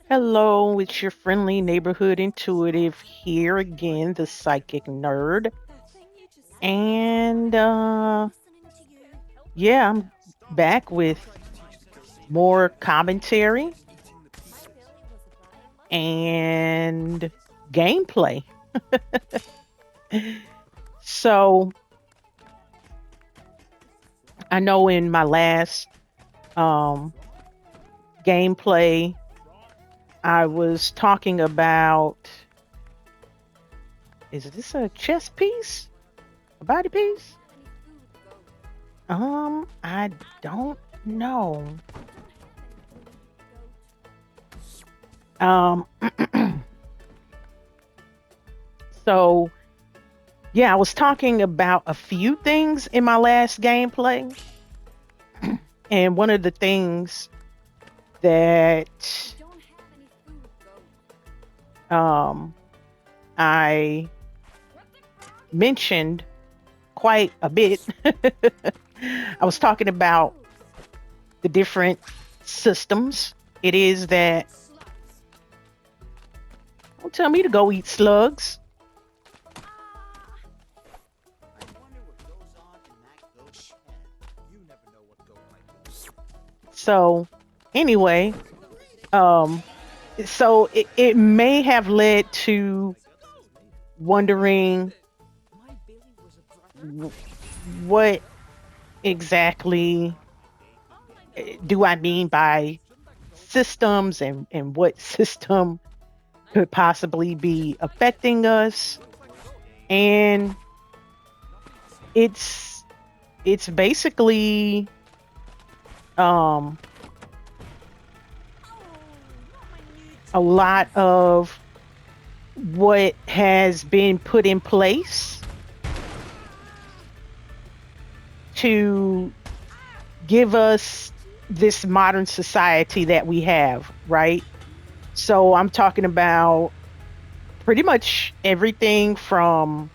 Hello, it's your friendly neighborhood intuitive here again, the psychic nerd. And yeah, I'm back with more commentary and gameplay. So I know in my last um, gameplay, I was talking about, is this a chess piece? A body piece? I don't know. Um, so yeah, I was talking about a few things in my last gameplay. And one of the things that um, I mentioned quite a bit, I was talking about the different systems. It is that, don't tell me to go eat slugs. So, anyway, um, so it may have led to wondering what exactly do I mean by systems and what system could possibly be affecting us. And it's it's basically um a lot of what has been put in place to give us this modern society that we have, right? So I'm talking about pretty much everything from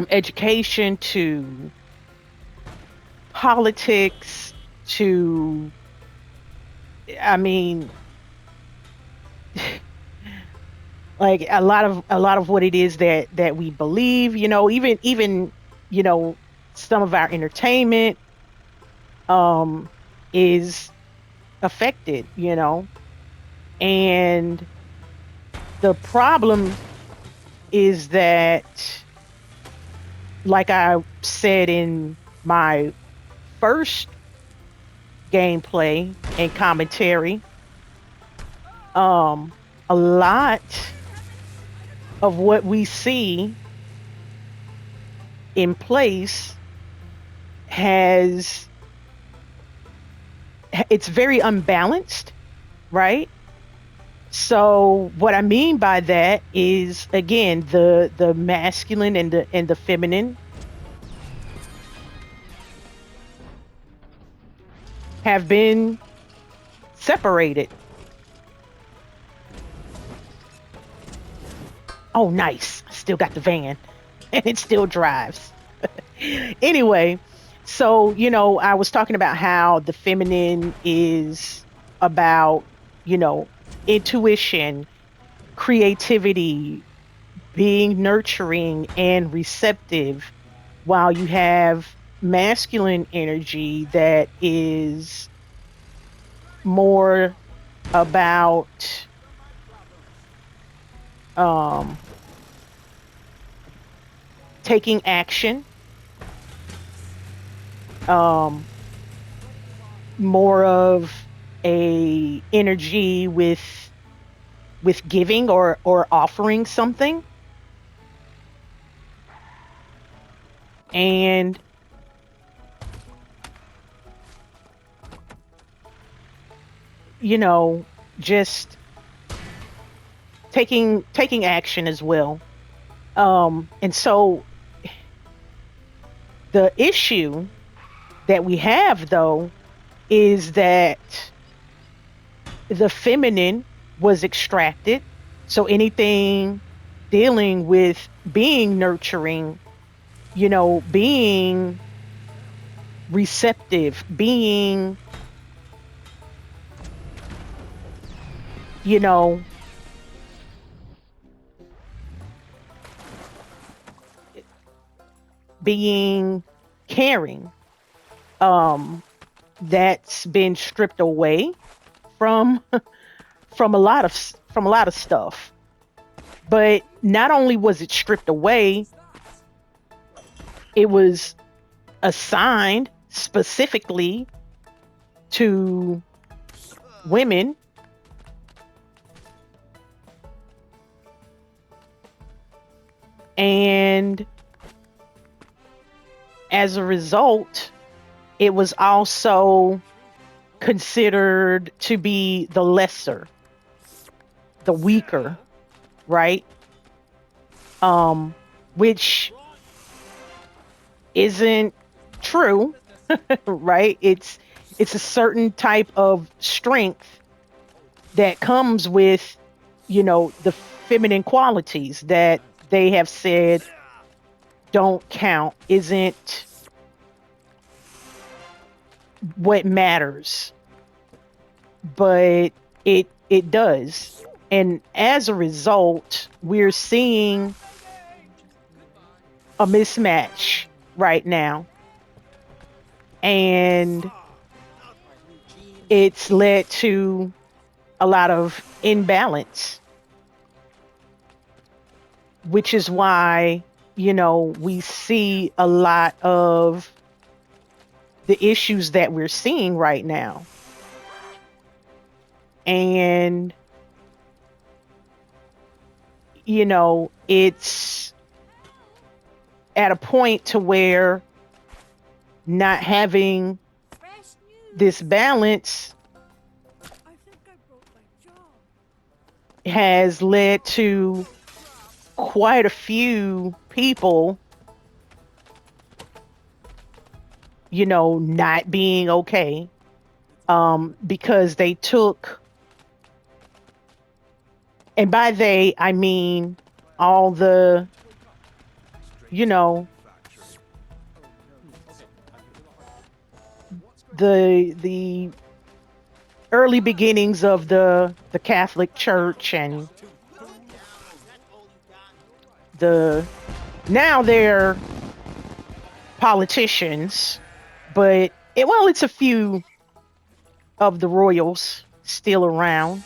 education to politics to, I mean, like a lot of what it is that we believe, even you know some of our entertainment um is affected, and the problem is that, like I said in my first gameplay and commentary, um a lot of what we see in place has it's very unbalanced, right? So what I mean by that is, again, the masculine and the feminine have been separated. Oh, nice. I still got the van and it still drives. Anyway, so I was talking about how the feminine is about, you know, intuition, creativity, being nurturing and receptive, while you have masculine energy that is more about um, taking action, um, more of a energy with giving or offering something, and just taking action as well. And so the issue that we have, though, is that the feminine was extracted. So anything dealing with being nurturing, being receptive, being you know, being caring, um, that's been stripped away from from a lot of stuff. But not only was it stripped away, it was assigned specifically to women, and as a result, it was also considered to be the lesser, the weaker, right? Um, which isn't true, right? It's a certain type of strength that comes with, the feminine qualities that they have said don't count, isn't what matters, but it does. And as a result, we're seeing a mismatch right now. And it's led to a lot of imbalance, which is why, we see a lot of the issues that we're seeing right now. And, it's at a point to where not having this balance has led to quite a few people, not being okay, because they took, and by they, I mean all you know, the early beginnings of the Catholic Church, and the now they're politicians, but it's a few of the royals still around.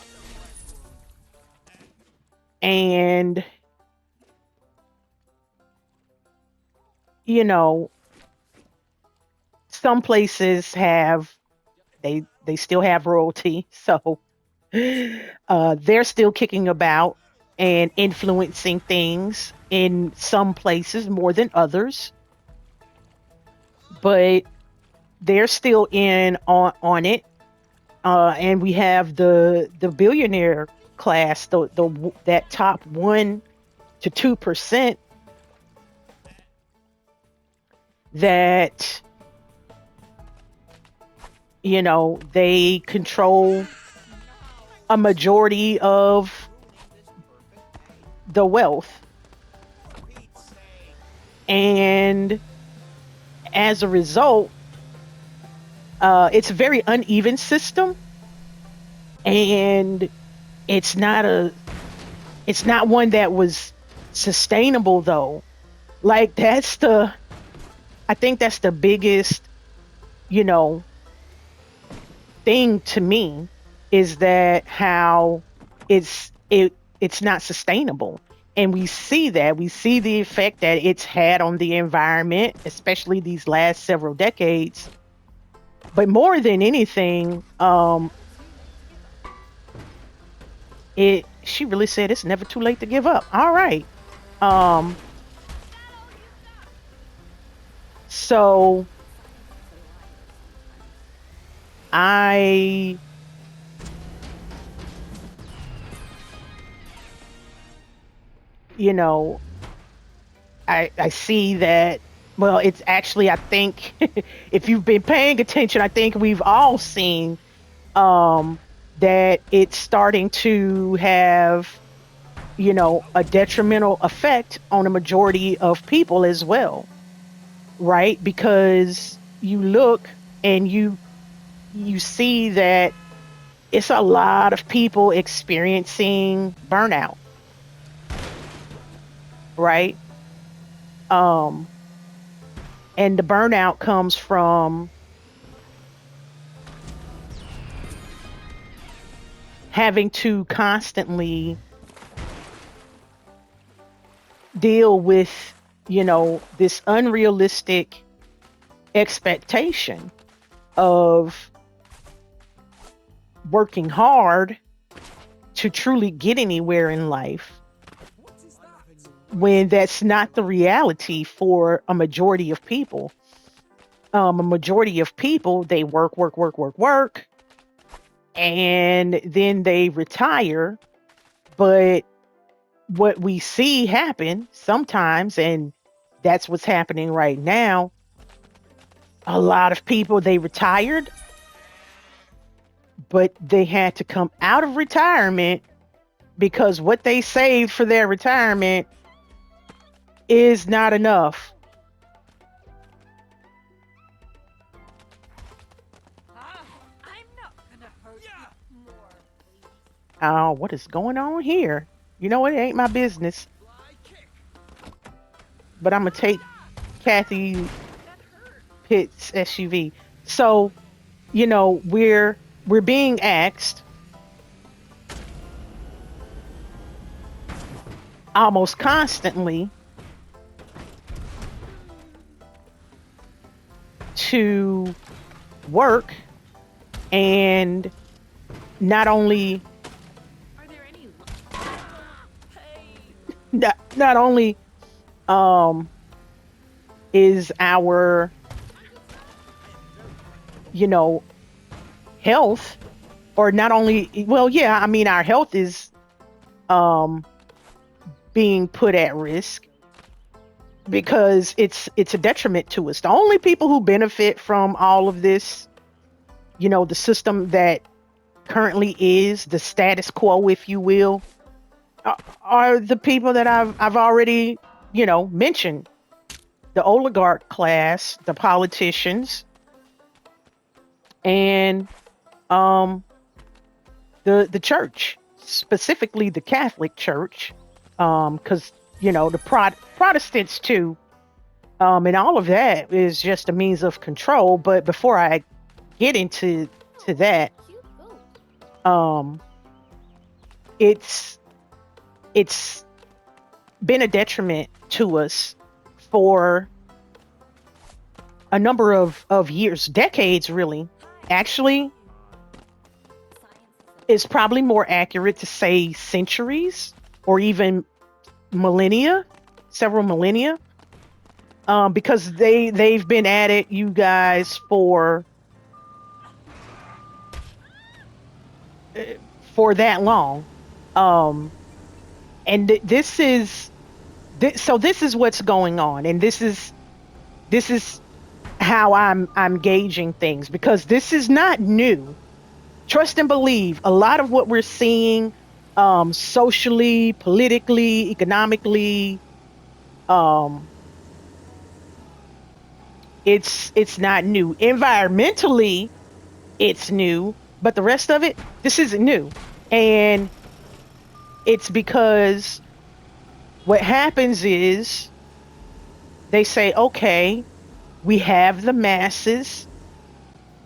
And some places have, they still have royalty, so they're still kicking about and influencing things in some places more than others, but they're still in on it. And we have the billionaire class, the that top 1 to 2% that they control a majority of the wealth. And as a result, it's a very uneven system, and it's not one that was sustainable, though. Like, I think that's the biggest, you know, thing to me, is that how it's not sustainable. And we see the effect that it's had on the environment, especially these last several decades. But more than anything, she really said it's never too late to give up. All right. Um, so I, you know, I see that. Well, it's actually, I think, if you've been paying attention, I think we've all seen um, that it's starting to have, a detrimental effect on a majority of people as well, right? Because you look and you see that it's a lot of people experiencing burnout, right? Um, and the burnout comes from having to constantly deal with, this unrealistic expectation of working hard to truly get anywhere in life when that's not the reality for a majority of people. A majority of people, they work, work, work, work, work, and then they retire. But what we see happen sometimes, and that's what's happening right now, a lot of people, they retired, but they had to come out of retirement because what they saved for their retirement is not enough. Oh, what is going on here? You know what? It ain't my business, but I'm gonna take Kathy Pitt's SUV. So, we're being asked almost constantly to work, and not only not only um is our, you know health, or not only, well, yeah, I mean, our health is um being put at risk because it's a detriment to us. The only people who benefit from all of this, the system that currently is the status quo, if you will, are the people that I've already, mentioned: the oligarch class, the politicians, and um the church, specifically the Catholic Church, because the Protestants too, and all of that is just a means of control. But before I get into that, um, it's it's been a detriment to us for a number of years, decades, really. Actually, it's probably more accurate to say centuries, or even millennia, several millennia, because they've been at it, you guys, for that long. Um, and this is what's going on, and this is how I'm gauging things, because this is not new. Trust and believe, a lot of what we're seeing, socially, politically, economically, um, it's not new. Environmentally, it's new, but the rest of it, this isn't new. And it's because what happens is they say, okay, we have the masses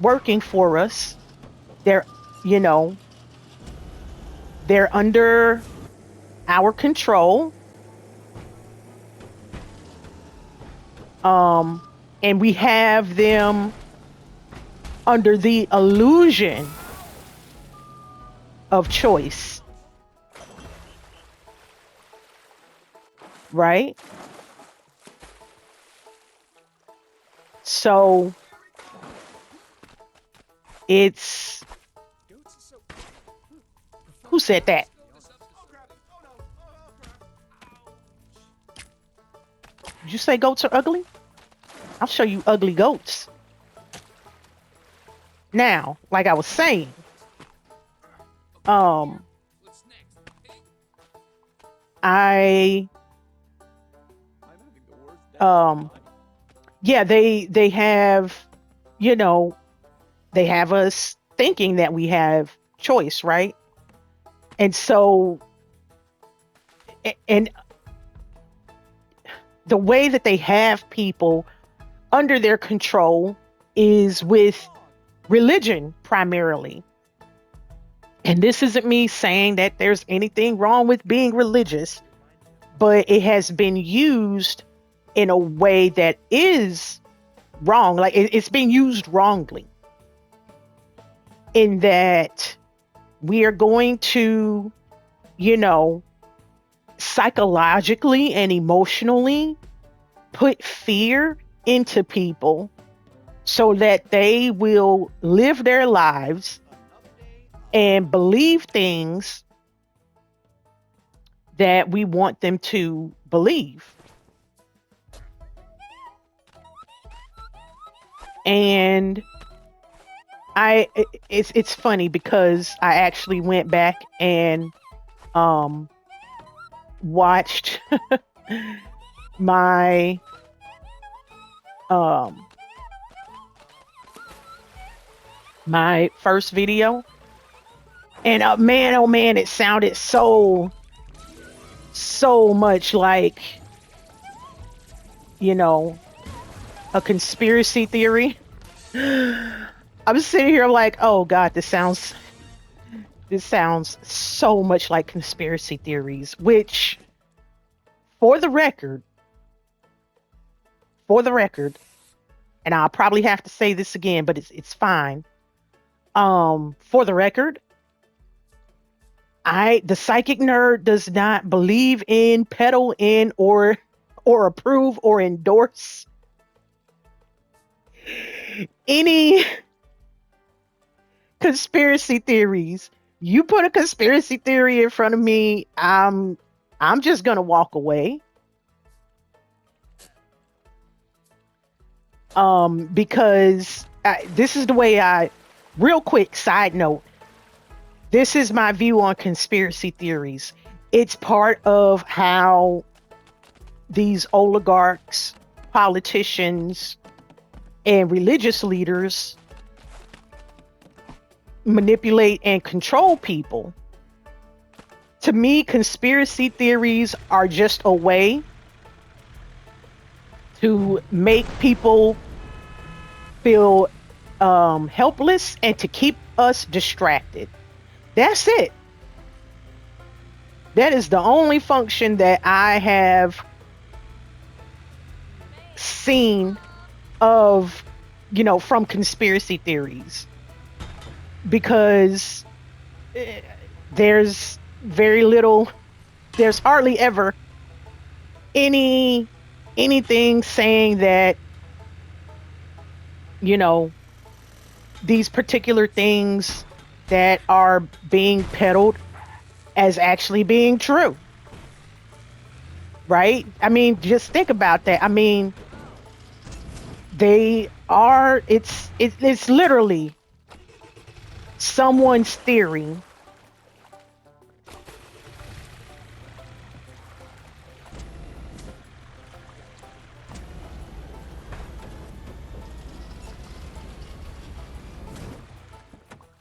working for us. They're, you know, they're under our control. And we have them under the illusion of choice, right? So it's, who said that? Did you say goats are ugly? I'll show you ugly goats. Now, like I was saying, um, I, um, yeah, you know, they have us thinking that we have choice, right? And so, and the way that they have people under their control is with religion primarily. And this isn't me saying that there's anything wrong with being religious, but it has been used in a way that is wrong. Like it's being used wrongly, in that we are going to, you know, psychologically and emotionally put fear into people so that they will live their lives and believe things that we want them to believe. And it's funny because I actually went back and um watched my um my first video, and man, oh man, it sounded so much like, you know, a conspiracy theory. I'm sitting here like, oh god, this sounds so much like conspiracy theories, which, for the record, for the record, and I'll probably have to say this again, but it's fine. For the record, the psychic nerd does not believe in, peddle in, or approve or endorse any conspiracy theories. You put a conspiracy theory in front of me, I'm just gonna walk away. Because this is the way real quick side note, this is my view on conspiracy theories. It's part of how these oligarchs, politicians, and religious leaders manipulate and control people. To me, conspiracy theories are just a way to make people feel helpless and to keep us distracted. That's it. That is the only function that I have seen of, from conspiracy theories. Because there's very little, there's hardly ever anything saying that, these particular things that are being peddled as actually being true. Right? I mean, just think about that. I mean, it's literally someone's theory.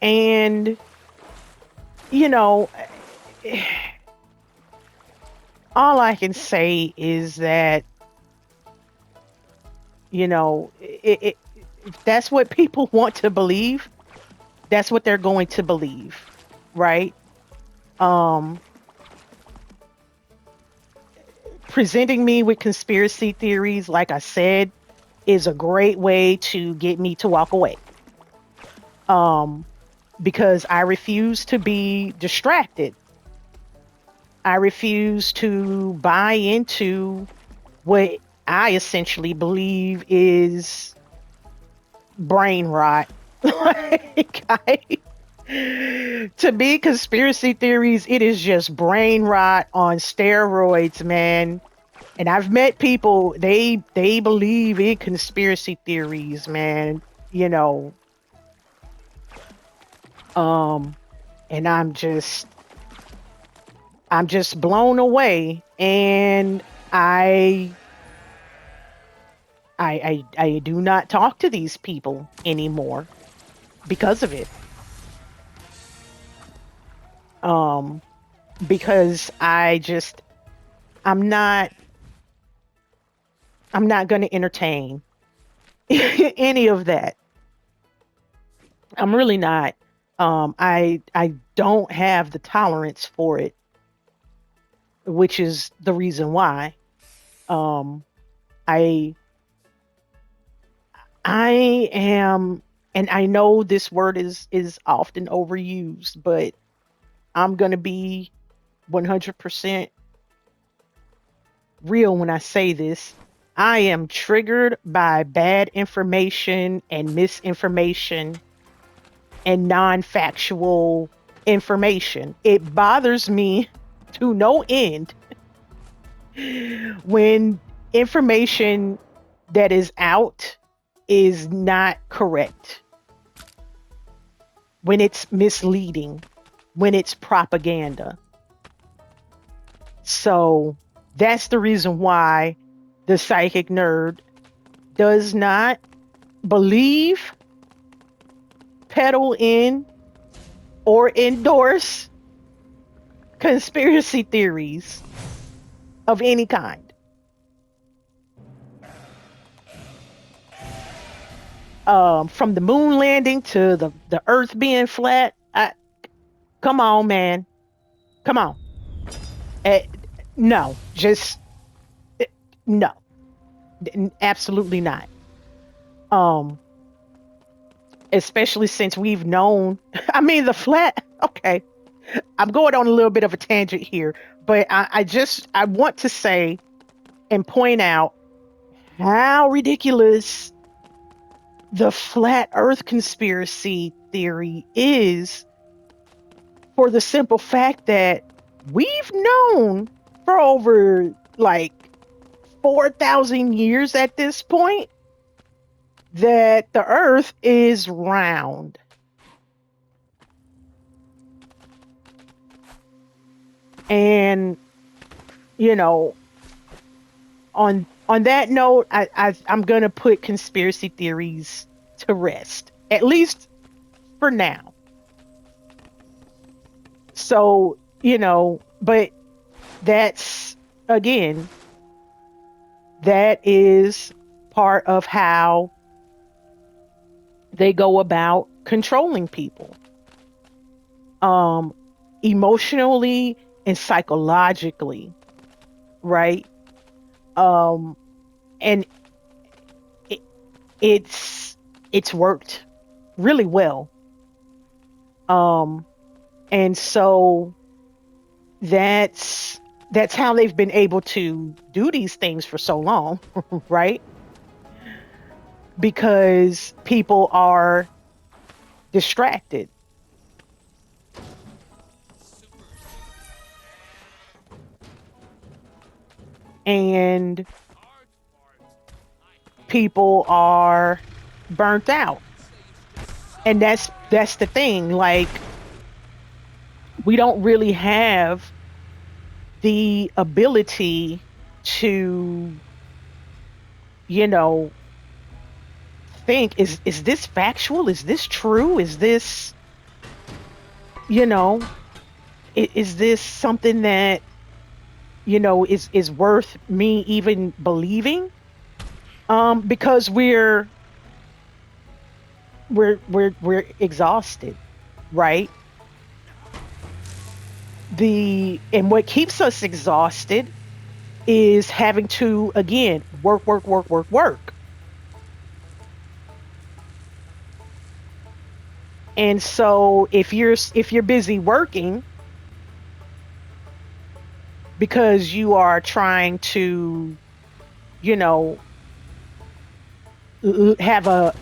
And, all I can say is that, if that's what people want to believe, that's what they're going to believe, right? Um, Presenting me with conspiracy theories, like I said, is a great way to get me to walk away. Because I refuse to be distracted. I refuse to buy into what I essentially believe is brain rot. To me, conspiracy theories, it is just brain rot on steroids, man. And I've met people, they believe in conspiracy theories, man. And I'm just blown away, and I do not talk to these people anymore because of it. um, because I'm not I'm not going to entertain any of that. I'm really not. I don't have the tolerance for it, which is the reason why. Um, I I am, and I know this word is often overused, but I'm gonna be 100% real when I say this. I am triggered by bad information and misinformation and non-factual information. It bothers me to no end when information that is out is not correct, when it's misleading, when it's propaganda. So that's the reason why the psychic nerd does not believe, peddle in, or endorse conspiracy theories of any kind. From the moon landing to the earth being flat. Come on, man. Come on. Uh, no, just uh, no. Absolutely not. Um, Especially since we've known, I mean, the flat, okay, I'm going on a little bit of a tangent here, but I want to say and point out how ridiculous the flat earth conspiracy theory is, for the simple fact that we've known for over like 4,000 years at this point that the earth is round. And, you know, on that note, I'm going to put conspiracy theories to rest, at least for now. So, but that's, again, that is part of how they go about controlling people, um emotionally and psychologically, right? um and it, it's worked really well. um and so that's how they've been able to do these things for so long, right? Because people are distracted, and people are burnt out. And that's the thing, like, we don't really have the ability to, you know think, is this factual, is this true, is this, you know is this something that, is worth me even believing? Because we're exhausted, right? And what keeps us exhausted is having to, again, work, work, work, work, work. And so if you're busy working because you are trying to, you know have a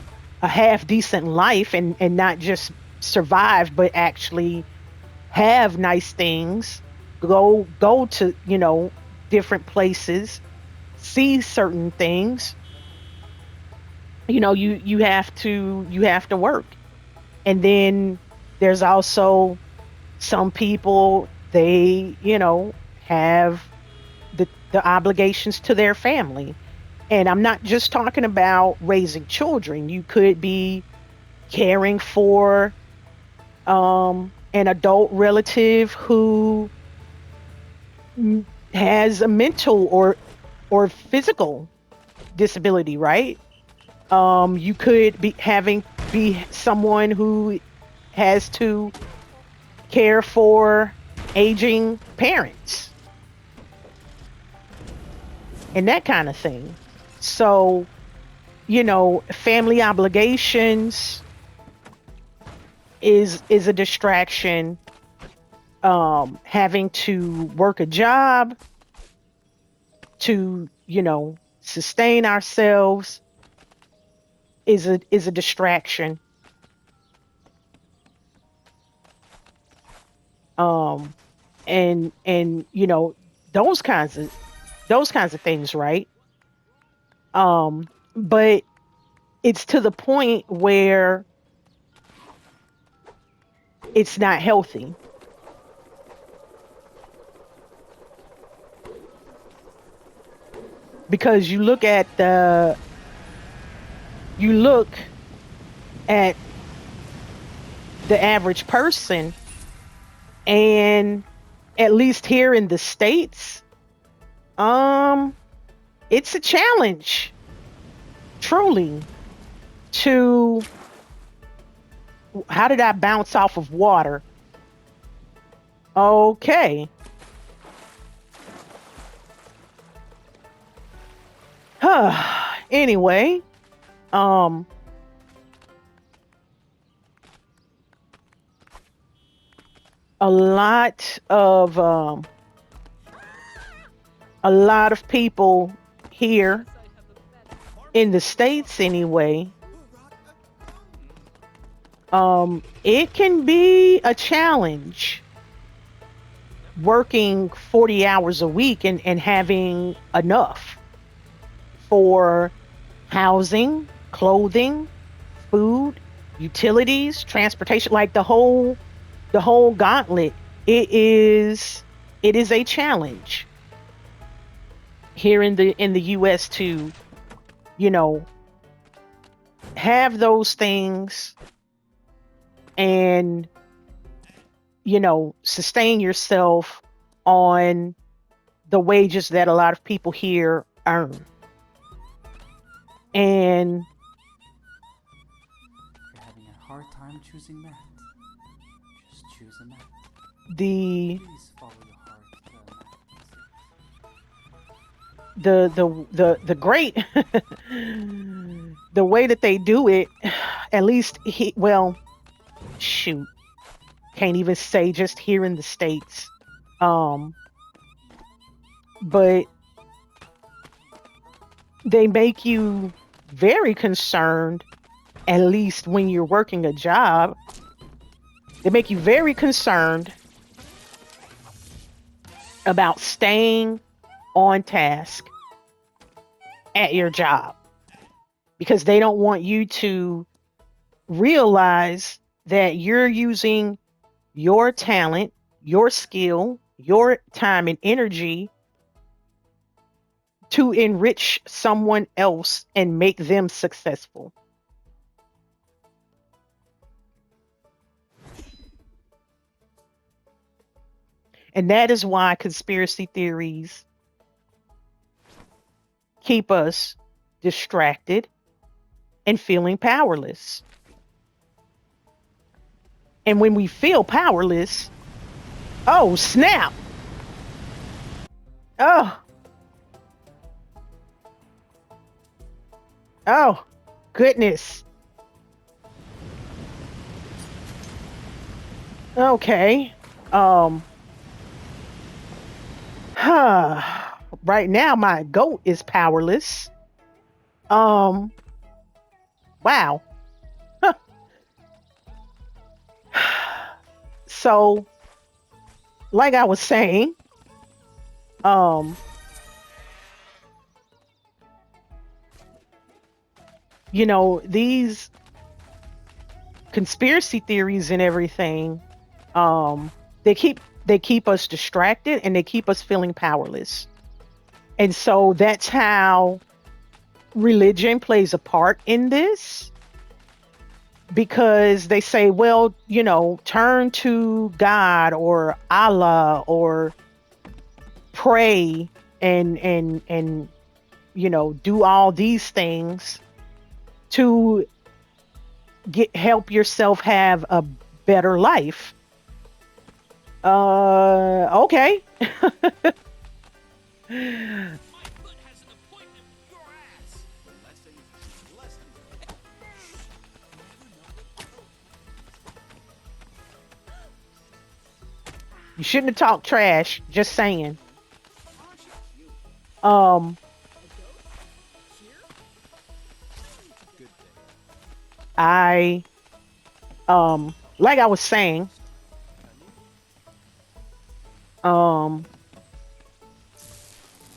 half decent life, and not just survive, but actually have nice things, go to, different places, see certain things, you have to work. And then there's also some people, they, have the obligations to their family. And I'm not just talking about raising children. You could be caring for an adult relative who has a mental or physical disability, right? You could be someone who has to care for aging parents and that kind of thing. So, family obligations is a distraction. Having to work a job to, sustain ourselves is a distraction. Um, and those kinds of things, right? But it's to the point where it's not healthy, because you look at the average person, and at least here in the States, um it's a challenge, truly, to how did I bounce off of water? Okay. Anyway, um a lot of people here in the States anyway, it can be a challenge working 40 hours a week and having enough for housing, clothing, food, utilities, transportation, like the whole gauntlet. It is a challenge here in the US to, you know, have those things and, sustain yourself on the wages that a lot of people here earn. And If you're having a hard time choosing math, just choose a math. the Please follow your heart, the great the way that they do it, at least well, shoot, can't even say just here in the States. Um, but they make you very concerned, at least when you're working a job, they make you very concerned about staying on task at your job, because they don't want you to realize that you're using your talent, your skill, your time and energy to enrich someone else and make them successful. And that is why conspiracy theories keep us distracted and feeling powerless. And when we feel powerless, oh, snap. Oh, oh, goodness. Okay. Um, right now my goat is powerless. Um, wow. So, like I was saying, um, these conspiracy theories and everything, um, they keep us distracted and they keep us feeling powerless. And so that's how religion plays a part in this. because they say, well, turn to God or Allah or pray and do all these things to help yourself have a better life. Okay. You shouldn't have talked trash. Just saying. Um, I like I was saying, um,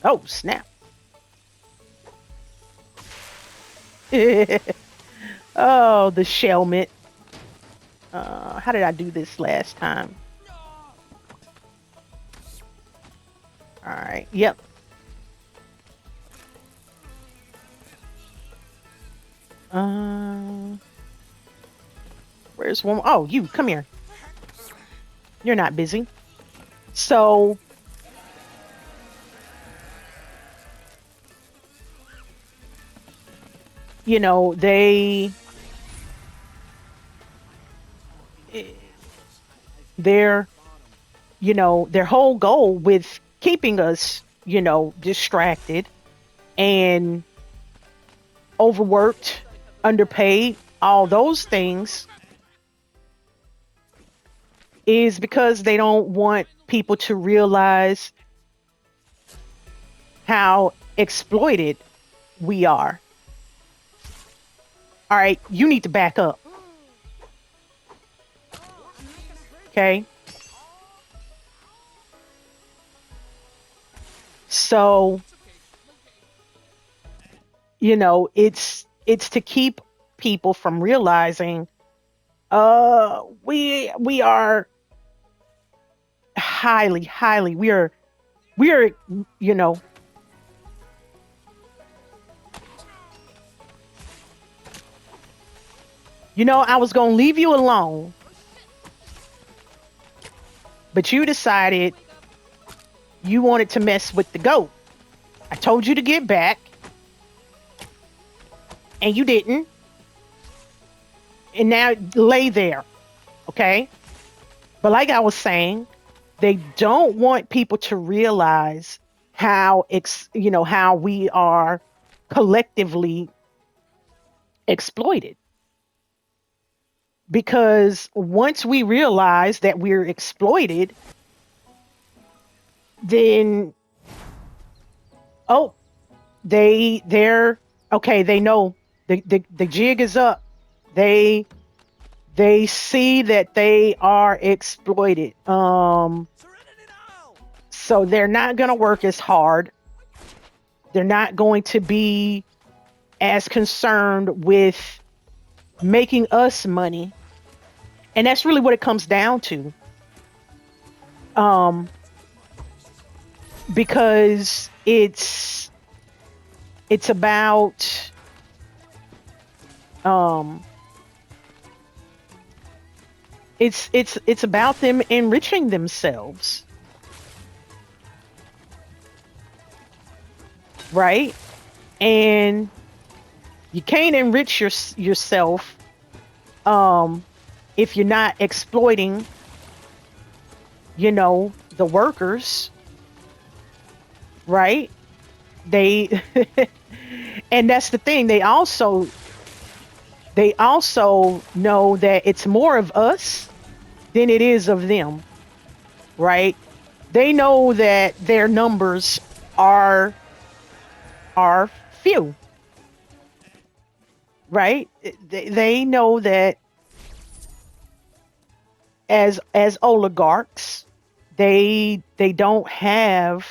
oh snap. Oh, the shelmet. How did I do this last time? All right. Yep. Um, where's one? Oh, you come here. You're not busy. So, they their their whole goal with keeping us, distracted and overworked, underpaid, all those things is because they don't want people to realize how exploited we are. All right, you need to back up. Okay? So, it's to keep people from realizing we are highly we are you know I was going to leave you alone, but you decided you wanted to mess with the goat. I told you to get back and you didn't, and now lay there. Okay? But like I was saying, they don't want people to realize how we are collectively exploited. Because once we realize that we're exploited, then oh, they're okay, they know the jig is up. They see that they are exploited. So they're not going to work as hard. They're not going to be as concerned with making us money. And that's really what it comes down to. Um, because it's about um it's about them enriching themselves, right? And you can't enrich yourself if you're not exploiting, the workers, right? They and that's the thing. They also know that it's more of us than it is of them, right? They know that their numbers are are few, right? They know that as oligarchs, they don't have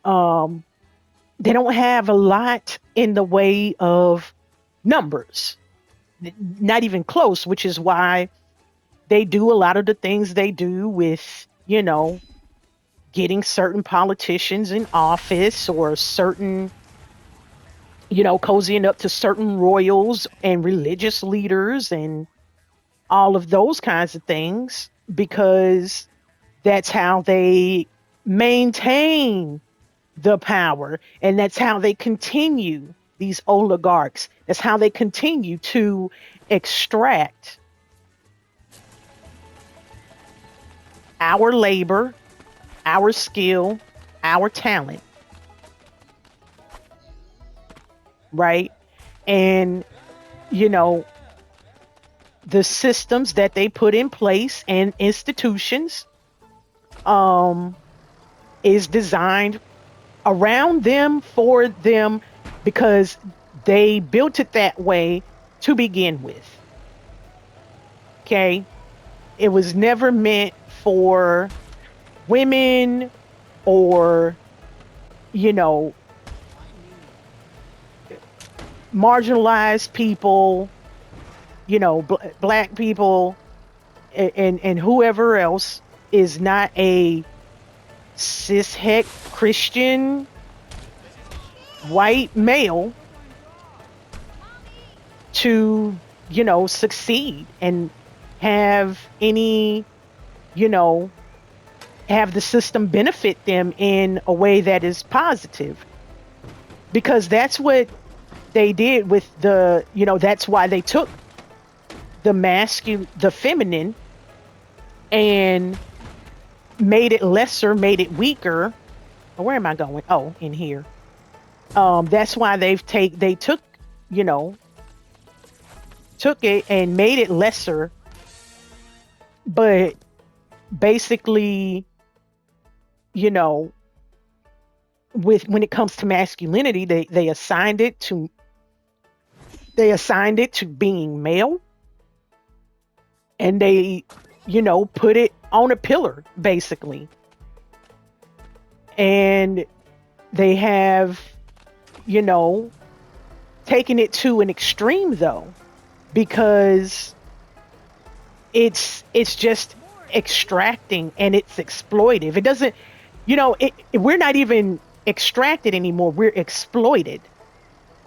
um they don't have a lot in the way of numbers, not even close, which is why they do a lot of the things they do with, getting certain politicians in office or certain cozying up to certain royals and religious leaders and all of those kinds of things because that's how they maintain the power, and that's how they continue, these oligarchs, that's how they continue to extract our labor, our skill, our talent, right? And you know the systems that they put in place and institutions um is designed around them, for them, because they built it that way to begin with. Okay. It was never meant for women or, you know, marginalized people, black people, and whoever else is not a cis het Christian white male to, succeed and have any, you know, have the system benefit them in a way that is positive. Because that's what they did with that's why they took the feminine, and made it lesser, made it weaker. Where am I going? Oh, in here. That's why they took, you know, took it and made it lesser, but basically, you know, with when it comes to masculinity, they assigned it to being male, and they, put it on a pillar basically. And they have, you know, taken it to an extreme though, because it's just extracting and it's exploitive. It doesn't, we're not even extracted anymore. We're exploited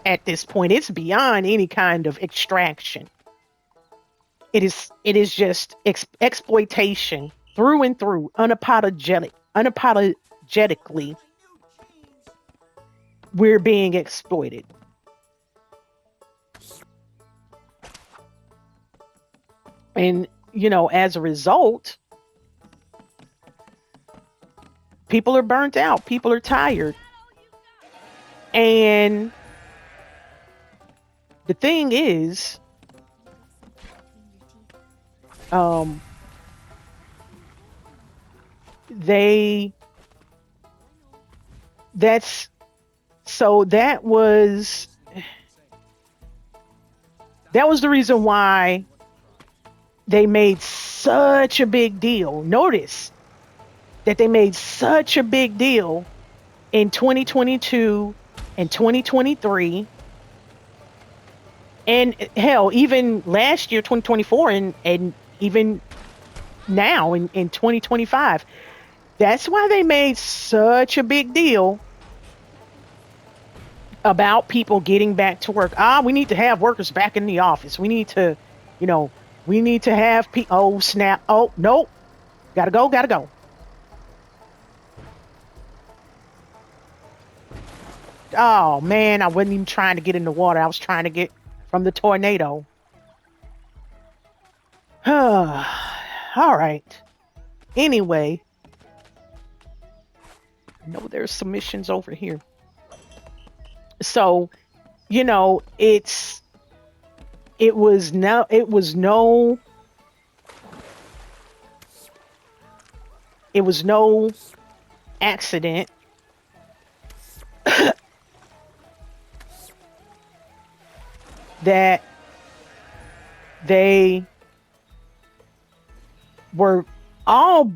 at this point. It's beyond any kind of extraction. It is just exploitation through and through, unapologetically. We're being exploited. And, as a result, people are burnt out, people are tired. And the thing is, um, they, that's, so that was the reason why they made such a big deal. Notice that they made such a big deal in 2022 and 2023, and hell, even last year, 2024, and even now in 2025. That's why they made such a big deal about people getting back to work. We need to have workers back in the office. We need to, you know, we need to have people. Oh, snap. Oh, nope. Gotta go, gotta go. Oh, man, I wasn't even trying to get in the water. I was trying to get from the tornado. All right. Anyway, I know there's some missions over here. So, it was no it was no it was no accident that they were all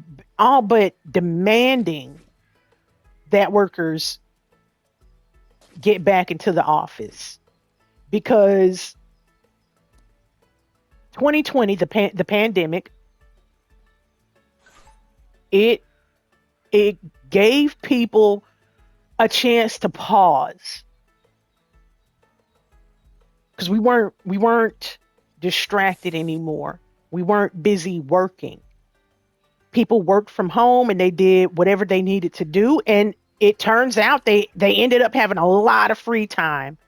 but demanding that workers get back into the office, because 2020, the pandemic, it it gave people a chance to pause because we weren't distracted anymore. We weren't busy working. People worked from home and they did whatever they needed to do, and it turns out they ended up having a lot of free time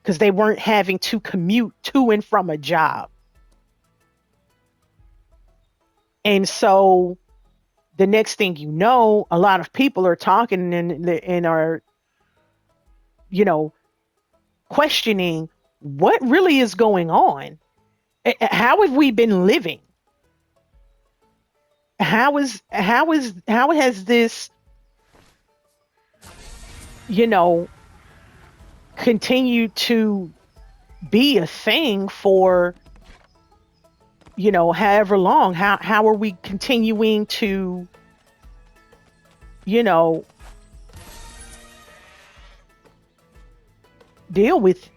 because they weren't having to commute to and from a job. And so the next thing you know, a lot of people are talking and are, you know, questioning what really is going on. How have we been living? How has this, you know, continued to be a thing for, however long? How are we continuing to, you know, deal with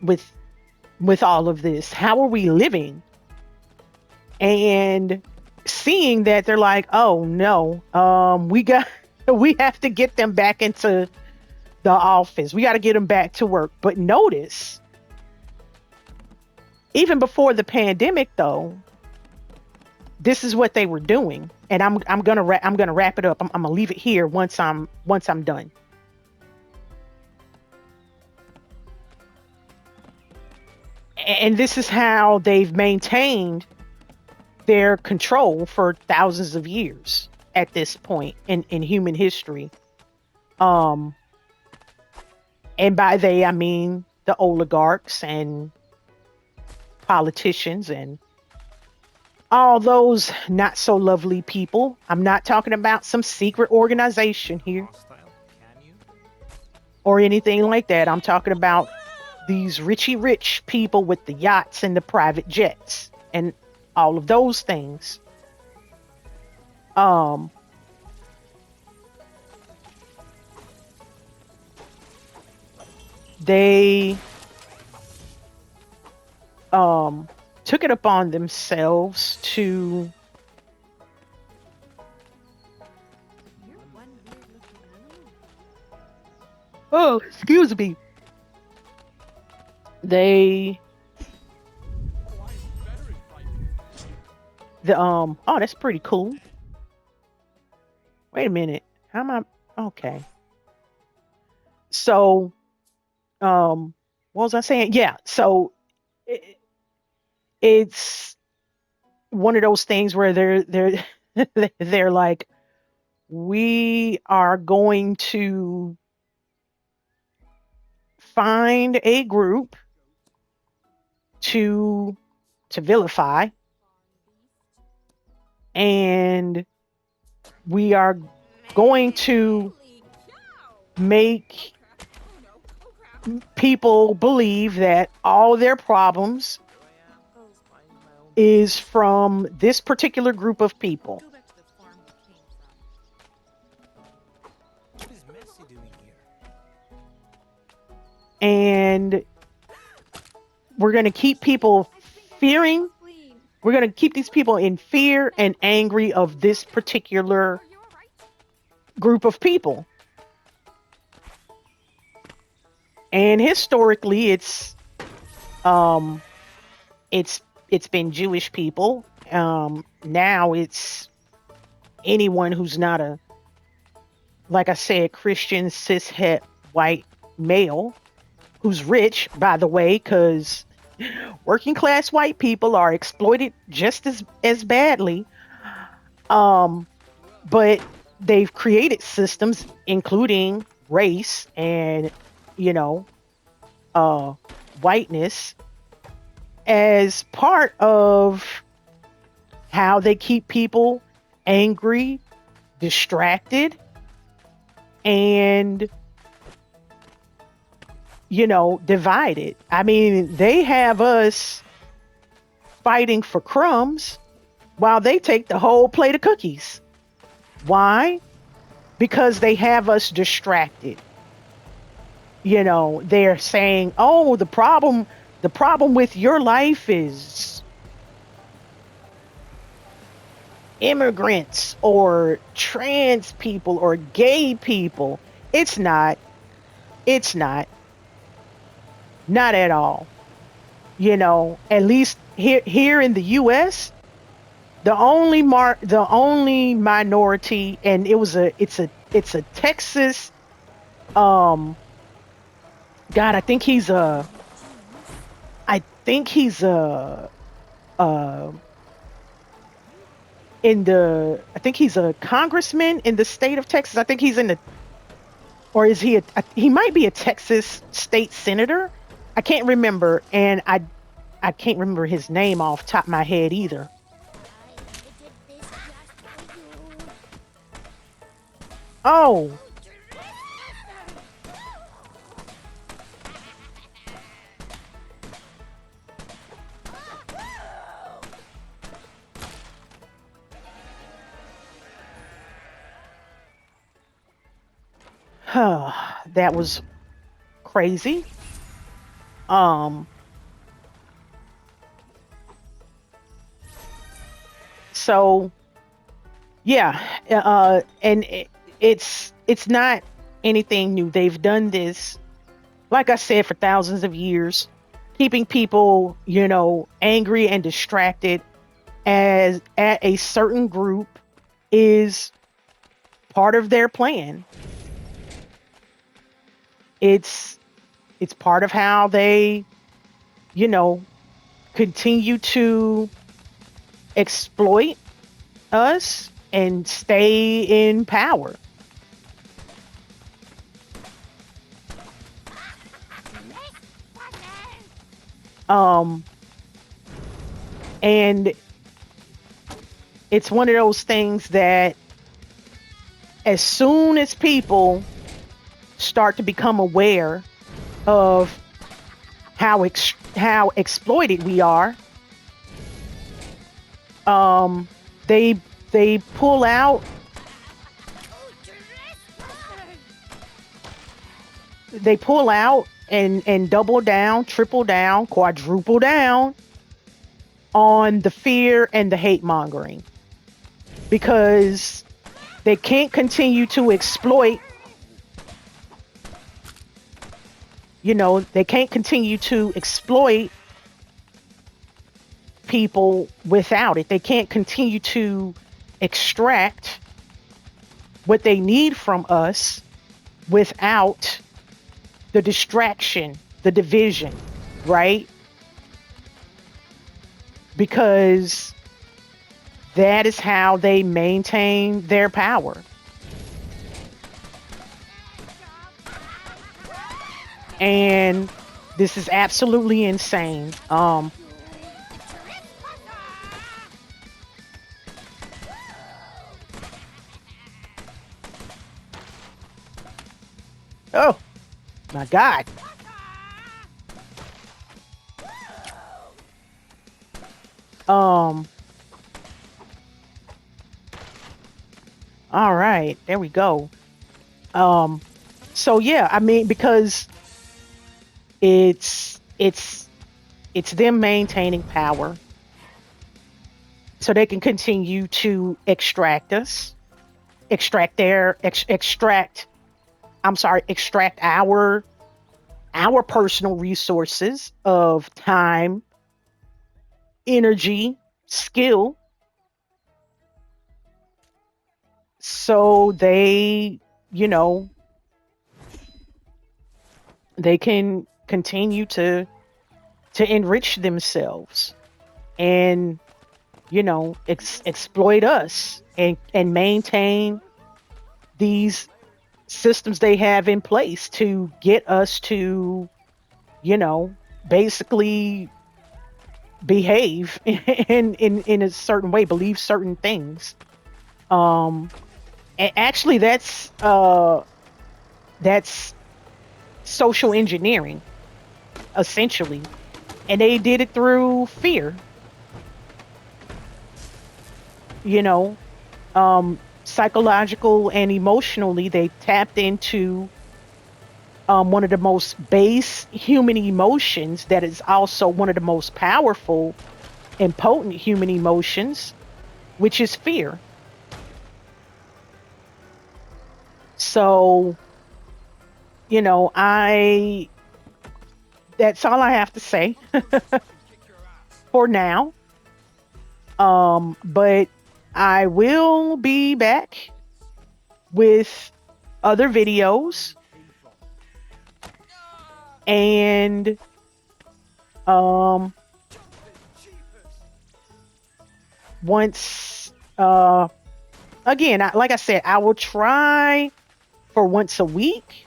all of this? How are we living? And seeing that they're like, oh no, we got we have to get them back into the office. We got to get them back to work. But notice, even before the pandemic, though, this is what they were doing. And I'm gonna wrap it up. I'm gonna leave it here once I'm done. And this is how they've maintained their control for thousands of years at this point in human history. Um, and by they, I mean the oligarchs and politicians and all those not so lovely people. I'm not talking about some secret organization here or anything like that. I'm talking about these richy rich people with the yachts and the private jets and all of those things. Um, they took it upon themselves to oh, excuse me. They the oh, that's pretty cool. Wait a minute. How am I okay. So, what was I saying? Yeah, so it, it's one of those things where they're they're like, we are going to find a group to vilify, and we are going to make people believe that all their problems is from this particular group of people. And we're going to keep people fearing. We're going to keep these people in fear and angry of this particular group of people. And historically, um it's been Jewish people. Now it's anyone who's not a, like I said, Christian cishet white male who's rich, by the way, because working class white people are exploited just as badly. Um, but they've created systems, including race and, you know, uh, whiteness, as part of how they keep people angry, distracted, and, divided. I mean, they have us fighting for crumbs while they take the whole plate of cookies. Why? Because they have us distracted. They're saying, "Oh, the problem with your life is immigrants or trans people or gay people." It's not. It's not. Not at all. At least here in the US, the only minority, and it's a Texas, um God, I think he's uh I think he's a congressman in the state of Texas. I think he's in the or is he might be a Texas state senator. I can't remember, and I can't remember his name off the top of my head either. Oh, that was crazy. Um, so yeah, and it's not anything new. They've done this, like I said, for thousands of years, keeping people, angry and distracted as at a certain group is part of their plan. It's it's part of how they, you know, continue to exploit us and stay in power. Um, and it's one of those things that as soon as people start to become aware of how exploited we are, um, they they pull out and double down, triple down, quadruple down on the fear and the hate mongering because they can't continue to exploit. They can't continue to exploit people without it. They can't continue to extract what they need from us without the distraction, the division, right? Because that is how they maintain their power. And this is absolutely insane. Oh my God. Um, all right, there we go. Um, so yeah, I mean, because it's it's it's them maintaining power so they can continue to extract us, extract their extract I'm sorry, extract our personal resources of time, energy, skill, so you know, they can continue to enrich themselves and exploit us and maintain these systems they have in place to get us to you know basically behave in a certain way, believe certain things. um and actually that's social engineering essentially, and they did it through fear. you know Psychological and emotionally, they tapped into one of the most base human emotions that is also one of the most powerful and potent human emotions, which is fear. So, I that's all I have to say for now. But I will be back with other videos, and um once again, like I said, I will try for once a week,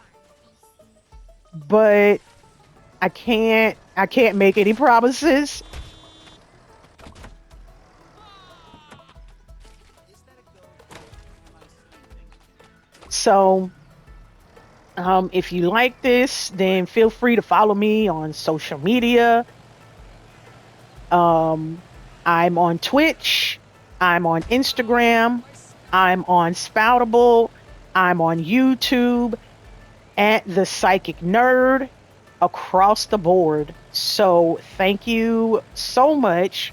but I can't make any promises. So if you like this, then feel free to follow me on social media. Um, I'm on Twitch. I'm on Instagram. I'm on Spoutable. I'm on YouTube at The Psychic Nerd across the board. So thank you so much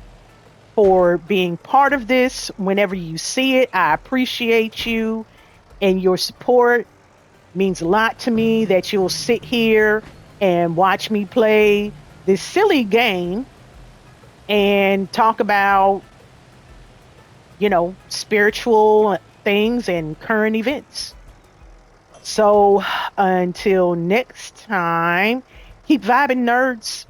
for being part of this. Whenever you see it, I appreciate you, and your support means a lot to me, that you'll sit here and watch me play this silly game and talk about, spiritual things and current events. So until next time, keep vibing, nerds.